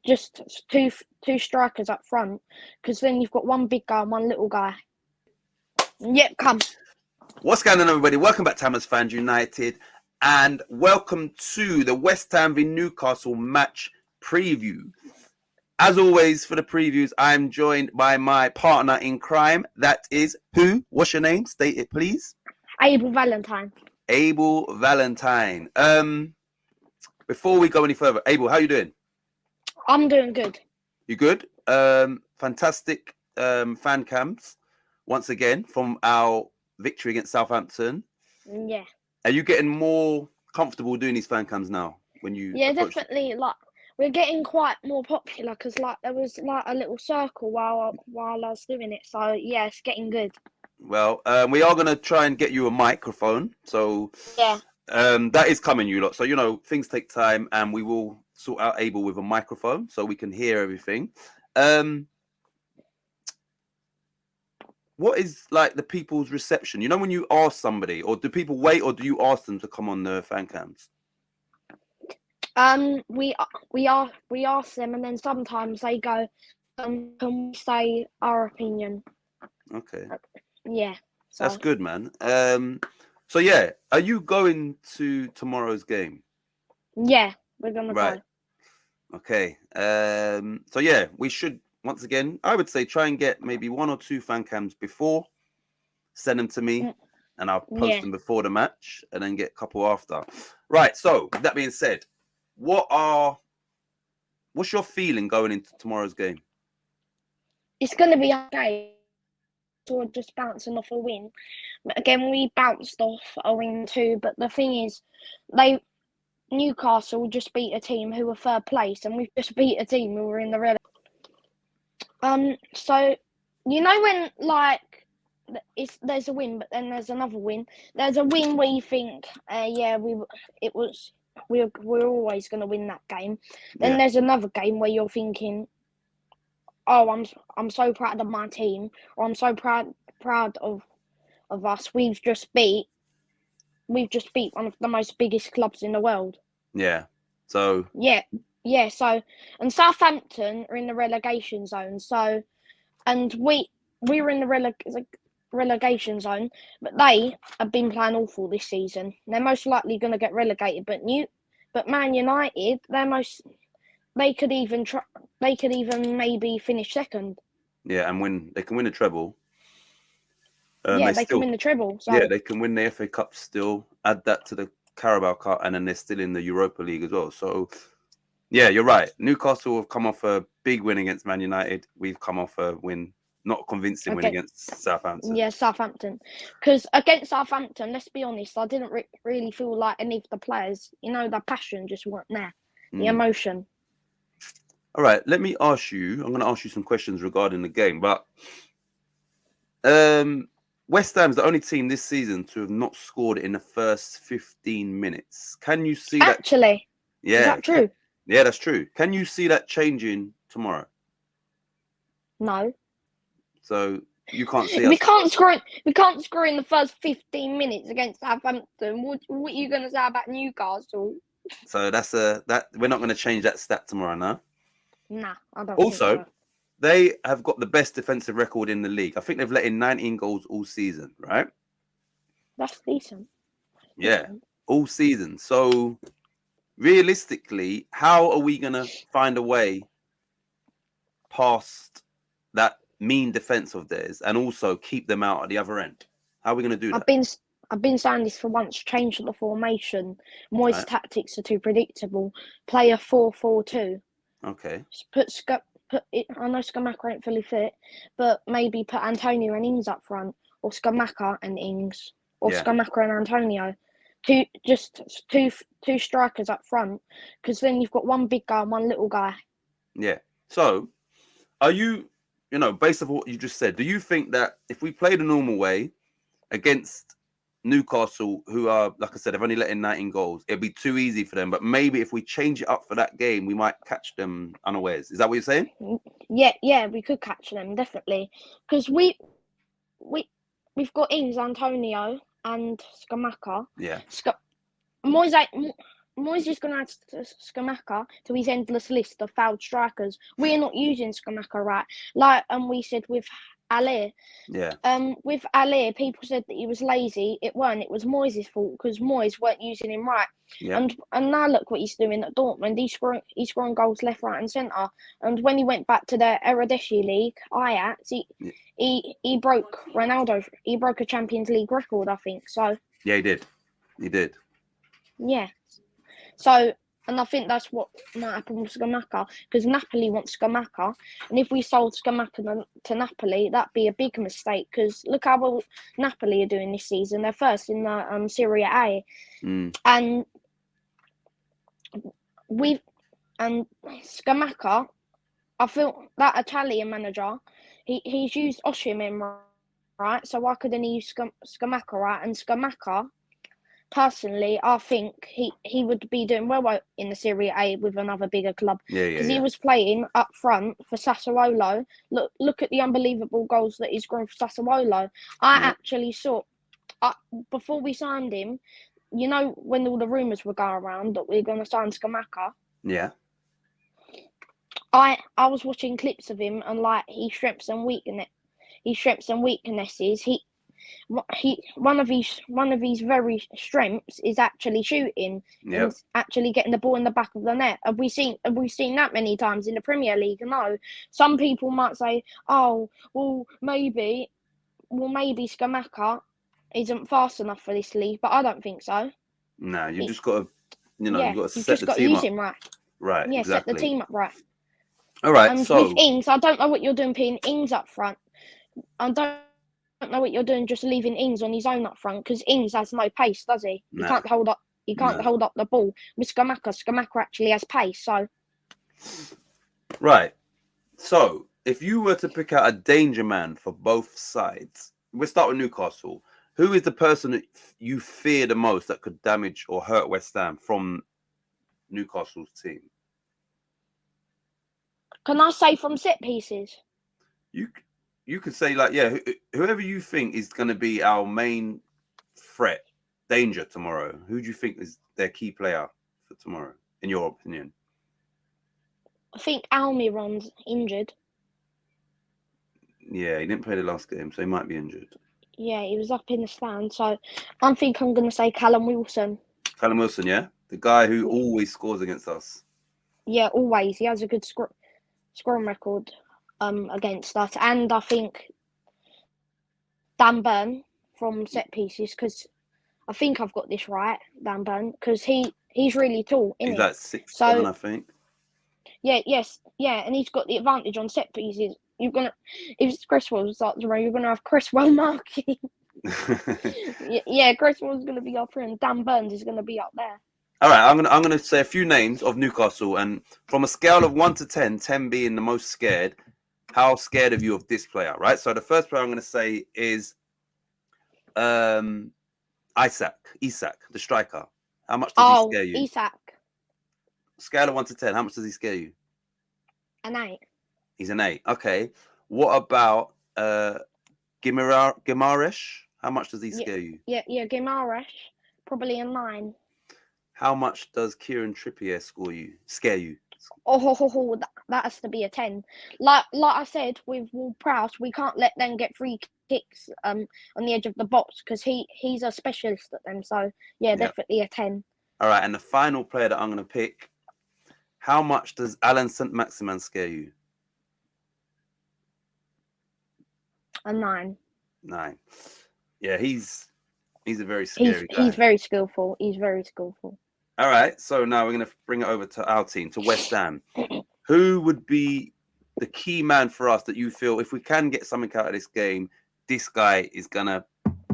just two strikers up front, because then you've got one big guy and one little guy. Yep, come. What's going on, everybody? Welcome back to Hammers Fans United, and welcome to the West Ham v Newcastle match preview. As always, for the previews, I'm joined by my partner in crime. That is who? What's your name? State it, please. Abel Valentine. Abel Valentine. Before we go any further, Abel, how you doing? I'm doing good. You good? Fantastic fan cams once again from our victory against Southampton. Yeah. Are you getting more comfortable doing these fan cams now? Yeah, definitely. Like, we're getting quite more popular because there was a little circle while I was doing it. So yeah, it's getting good. Well, we are gonna try and get you a microphone. So yeah, that is coming, you lot. So things take time, and we will sort out Abel with a microphone so we can hear everything. What is like the people's reception? When you ask somebody, or do people wait, or do you ask them to come on the fan cams? We ask them, and then sometimes they go, can we say our opinion? Okay. Yeah. So. That's good, man. So yeah, are you going to tomorrow's game? Yeah, we're gonna go. Okay. So yeah, we should once again, I would say, try and get maybe 1 or 2 fan cams before. Send them to me, and I'll post them before the match, and then get a couple after. Right. So with that being said, what's your feeling going into tomorrow's game? It's going to be okay. We're just bouncing off a win. But again, we bounced off a win too. But the thing is, Newcastle just beat a team who were third place, and we've just beat a team who were in the relegation. So when there's a win, but then there's another win. There's a win where you think, we're always going to win that game. Then there's another game where you're thinking, oh, I'm so proud of my team, or I'm so proud of us. We've just beat one of the most biggest clubs in the world. Yeah. So. Yeah. So, and Southampton are in the relegation zone. So, and we were in the relegation zone, but they have been playing awful this season. They're most likely going to get relegated. But Man United, they could even maybe finish second. Yeah, and they can win a treble. They can win the treble. So. Yeah, they can win the FA Cup still. Add that to the Carabao Cup, and then they're still in the Europa League as well. So, yeah, you're right. Newcastle have come off a big win against Man United. We've come off a win, not a convincing win against Southampton. Yeah, Southampton. Because against Southampton, let's be honest, I didn't really feel like any of the players, the passion just weren't there. The emotion. All right, let me ask you. I'm going to ask you some questions regarding the game, but West Ham's the only team this season to have not scored in the first 15 minutes. Can you see that? Actually, yeah, is that true? Yeah, that's true. Can you see that changing tomorrow? No. So you can't see. We can't score in the first 15 minutes against Southampton. What are you going to say about Newcastle? So we're not going to change that stat tomorrow, no? Nah, I don't. Also, think so. They have got the best defensive record in the league. I think they've let in 19 goals all season, right? That's decent. Yeah, all season. So realistically, how are we going to find a way past that mean defense of theirs and also keep them out at the other end? How are we going to do that? I've been saying this for once. Change the formation. Moyes' tactics are too predictable. Play a 4-4-2. Okay. I know Scamacca ain't fully fit, but maybe put Antonio and Ings up front, or Scamacca and Ings, or Scamacca and Antonio. Two strikers up front, because then you've got one big guy and one little guy. Yeah. So, are you, based on what you just said, do you think that if we play the normal way against Newcastle, who are, like I said, have only let in 19 goals, it'd be too easy for them? But maybe if we change it up for that game, we might catch them unawares. Is that what you're saying? Yeah, we could catch them, definitely. Because we've got Ings, Antonio, and Scamacca. Yeah. Moyes Moyes is going to add Skamaka to his endless list of failed strikers. We're not using Skamaka right. Like we said with Ali. Yeah. With Ali, people said that he was lazy. It weren't. It was Moyes' fault because Moyes weren't using him right. Yeah. And now look what he's doing at Dortmund. He's scoring goals left, right, and centre. And when he went back to the Eredivisie League, Ajax, he broke Ronaldo. He broke a Champions League record, I think. So Yeah, he did. He did. yeah. So, and I think that's what might happen with Scamacca, because Napoli wants Scamacca, and if we sold Scamacca to Napoli, that'd be a big mistake, because look how well Napoli are doing this season. They're first in the Serie A, and Scamacca, I feel that Italian manager, he's used Osimhen, right? So why couldn't he use Scamacca, right? And Scamacca, personally, I think he would be doing well in the Serie A with another bigger club. Because he was playing up front for Sassuolo. Look at the unbelievable goals that he's scoring for Sassuolo. I actually saw, before we signed him, you know, when all the rumours were going around that we are going to sign Scamacca. Yeah. I was watching clips of him, and like his strengths and weaknesses. One of his very strengths is actually shooting and actually getting the ball in the back of the net. Have we seen that many times in the Premier League? No. Some people might say, "Oh, well, maybe Scamacca isn't fast enough for this league," but I don't think so. No, you just got to, you've got to you've set just the got to team use up. him right. Right. Yeah, exactly. set the team up right. All right. And so with Ings, I don't know what you're doing putting Ings up front. I don't know what you're doing just leaving Ings on his own up front, because Ings has no pace, does he? He can't hold up. He can't hold up the ball. With Scamacca actually has pace. So right. So if you were to pick out a danger man for both sides, we'll start with Newcastle. Who is the person that you fear the most that could damage or hurt West Ham from Newcastle's team? Can I say from set pieces? You could say, like, yeah, whoever you think is going to be our main threat, danger tomorrow. Who do you think is their key player for tomorrow, in your opinion? I think Almiron's injured. Yeah, he didn't play the last game, so he might be injured. Yeah, he was up in the stand, so I think I'm going to say Callum Wilson. Callum Wilson, yeah? The guy who always scores against us. Yeah, always. He has a good scoring record against us. And I think Dan Burn from set pieces, because I think I've got this right, Dan Burn, because he's really tall, isn't he? He's like 6'7", I think. Yeah, and he's got the advantage on set pieces. If Cresswell starts around, you're gonna have Cresswell marking. Cresswell's gonna be up here, and Dan Burns is gonna be up there. All right, I'm gonna say a few names of Newcastle, and from a scale of 1 to 10, 10 being the most scared, how scared are you of this player? Right. So the first player I'm gonna say is Isak, the striker. How much does he scare you? Isak. Scale of 1 to 10, how much does he scare you? An 8. He's an 8. Okay. What about Guimaraes? How much does he scare you? Yeah, Guimaraes, probably a 9. How much does Kieran Trippier scare you? That has to be a 10. Like I said, with Ward-Prowse, we can't let them get free kicks on the edge of the box, because he's a specialist at them. So yeah, definitely a 10. All right, and the final player that I'm going to pick, how much does Alan Saint-Maximin scare you? A 9. 9. Yeah, he's a very scary guy. He's very skillful. All right, so now we're going to bring it over to our team, to West Ham. Who would be the key man for us that you feel, if we can get something out of this game, this guy is going to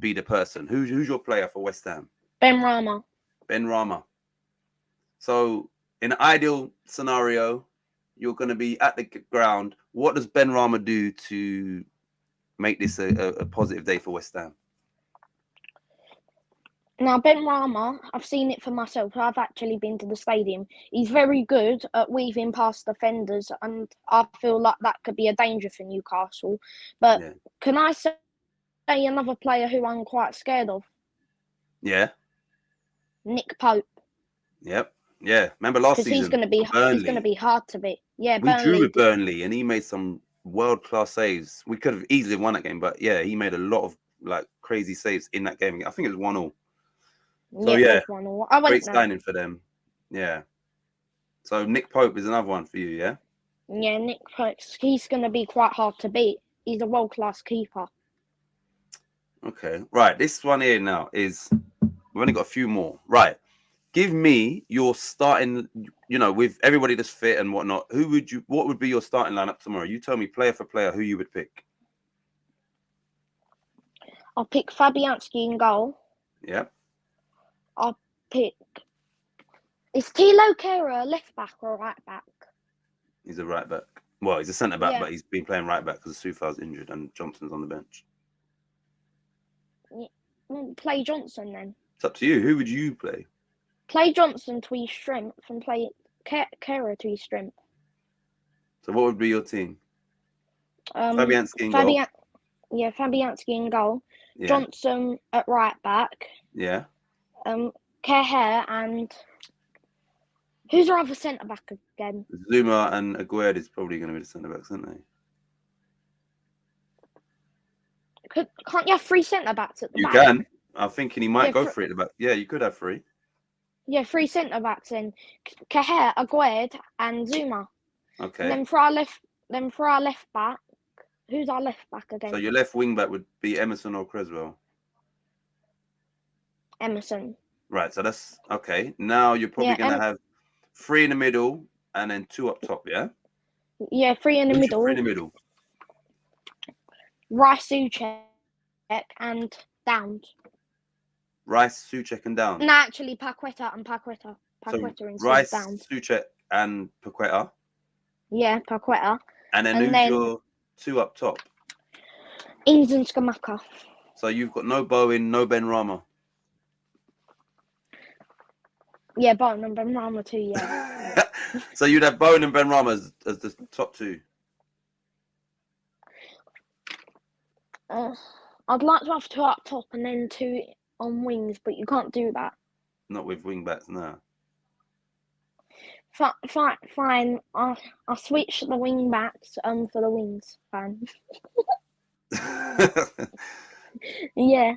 be the person? Who's your player for West Ham? Ben Rama. So in an ideal scenario, you're going to be at the ground. What does Ben Rama do to make this a positive day for West Ham? Now, Ben Rama, I've seen it for myself. I've actually been to the stadium. He's very good at weaving past defenders, and I feel like that could be a danger for Newcastle. But can I say another player who I'm quite scared of? Yeah. Nick Pope. Yep. Yeah, remember last because he's season gonna be for Burnley? hard to beat. Yeah, We drew Burnley. with Burnley, and he made some world-class saves. We could have easily won that game, but yeah, he made a lot of like crazy saves in that game. I think it was 1-1. So Yeah, it yeah, was 1-1. I went great there. signing for them. Yeah. So Nick Pope is another one for you, yeah? Yeah, Nick Pope. He's gonna be quite hard to beat. He's a world-class keeper. Okay. Right. This one here now is we've only got a few more. Right. Give me your starting, with everybody that's fit and whatnot. What would be your starting lineup tomorrow? You tell me player for player who you would pick. I'll pick Fabianski in goal. Yeah. I'll pick. Is Tilo Kehrer a left back or a right back? He's a right back. Well, he's a centre back, Yeah. but he's been playing right back because Sufa's injured and Johnson's on the bench. Play Johnson then. It's up to you. Who would you play? Play Johnson to his strength and play Kehrer to his strength. So what would be your team? Fabianski in goal. Yeah, Fabianski in goal. Yeah. Johnson at right back. Yeah. Kehrer and who's our other centre back again? Zuma and Aguerd is probably going to be the centre backs, aren't they? Can't you have 3 centre backs at the back? You can. I'm thinking he might go for it at the back. Yeah, you could have 3. Yeah, 3 centre backs then. Kehrer, Aguerd, and Zuma. Okay. And then for our left back, who's our left back again? So your left wing back would be Emerson or Creswell. Emerson. Right. So that's okay. Now you're probably going to have 3 in the middle and then 2 up top. Yeah. Yeah, 3 in the middle. 3 in the middle. Rice, Souček, and Downs. Rice, Souček, and Downs. No, actually, Paqueta instead Rice, of Downs. Souček, and Paqueta. Yeah, Paqueta. And then who's your 2 up top? Ings and Scamacca. So you've got no Bowen, no Ben Rama. Yeah, Bowen and Ben Rama too, yeah. So you'd have Bowen and Ben Rama as the top 2. I'd like to have 2 up top and then 2 on wings, but you can't do that. Not with wing backs, no. Fine. I'll switch the wing backs for the wings. Fine. Yeah.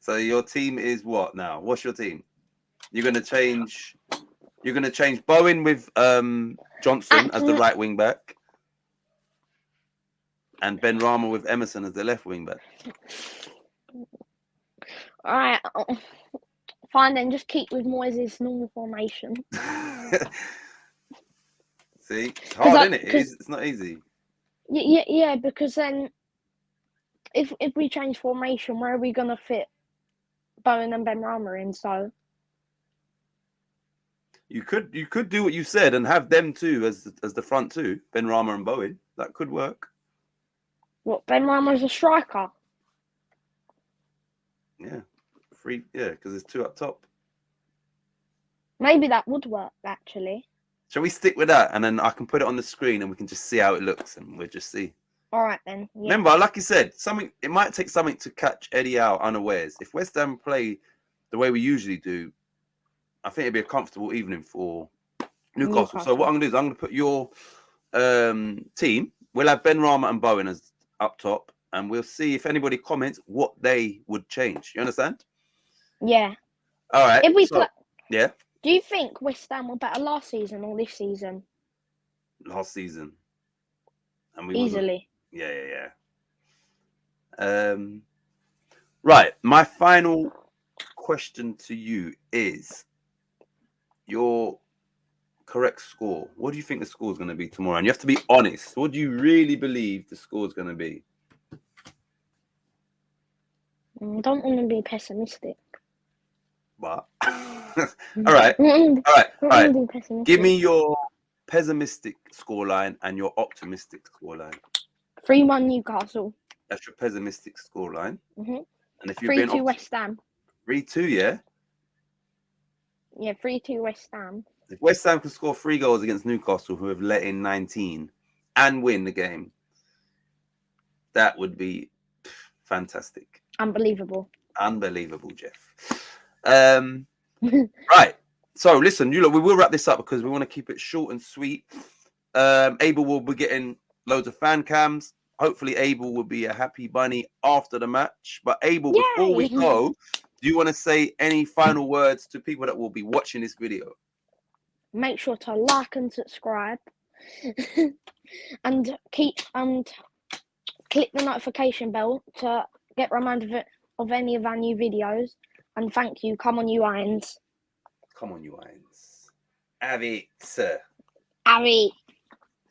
So your team is what now? What's your team? You're gonna change Bowen with Johnson as the right wing back. And Ben Rama with Emerson as the left wing back. All right. Fine, then just keep with Moyes' normal formation. See? It's hard, isn't it? It's not easy. Yeah, because then if we change formation, where are we going to fit Bowen and Ben Rama in? So you could do what you said and have them two as the front two, Ben Rama and Bowen. That could work. What, Ben Rama's a striker? Yeah. Because there's 2 up top. Maybe that would work, actually. Shall we stick with that? And then I can put it on the screen and we can just see how it looks and we'll just see. All right, then. Yeah. Remember, like you said, it might take something to catch Eddie out unawares. If West Ham play the way we usually do, I think it'd be a comfortable evening for Newcastle. So what I'm going to do is I'm going to put your team. We'll have Ben Rama and Bowen as up top. And we'll see if anybody comments what they would change. You understand? Yeah. All right. If we play, yeah. Do you think West Ham were better last season or this season? Last season. And we easily. Yeah. Right. My final question to you is your correct score. What do you think the score is going to be tomorrow? And you have to be honest. What do you really believe the score is going to be? I don't want to be pessimistic. But all right. Give me your pessimistic scoreline and your optimistic scoreline. 3-1 Newcastle. That's your pessimistic scoreline. Mm-hmm. And if you're 3-2 West Ham. 3-2, yeah? Yeah, 3-2 West Ham. If West Ham can score 3 goals against Newcastle, who have let in 19, and win the game, that would be fantastic. Unbelievable, Jeff. Right. So listen, we will wrap this up because we want to keep it short and sweet. Abel will be getting loads of fan cams. Hopefully, Abel will be a happy bunny after the match. But Abel, before we go, do you want to say any final words to people that will be watching this video? Make sure to like and subscribe, and click the notification bell to get reminded of any of our new videos. And thank you. Come on, you irons. Come on, you irons. Have it. Have it.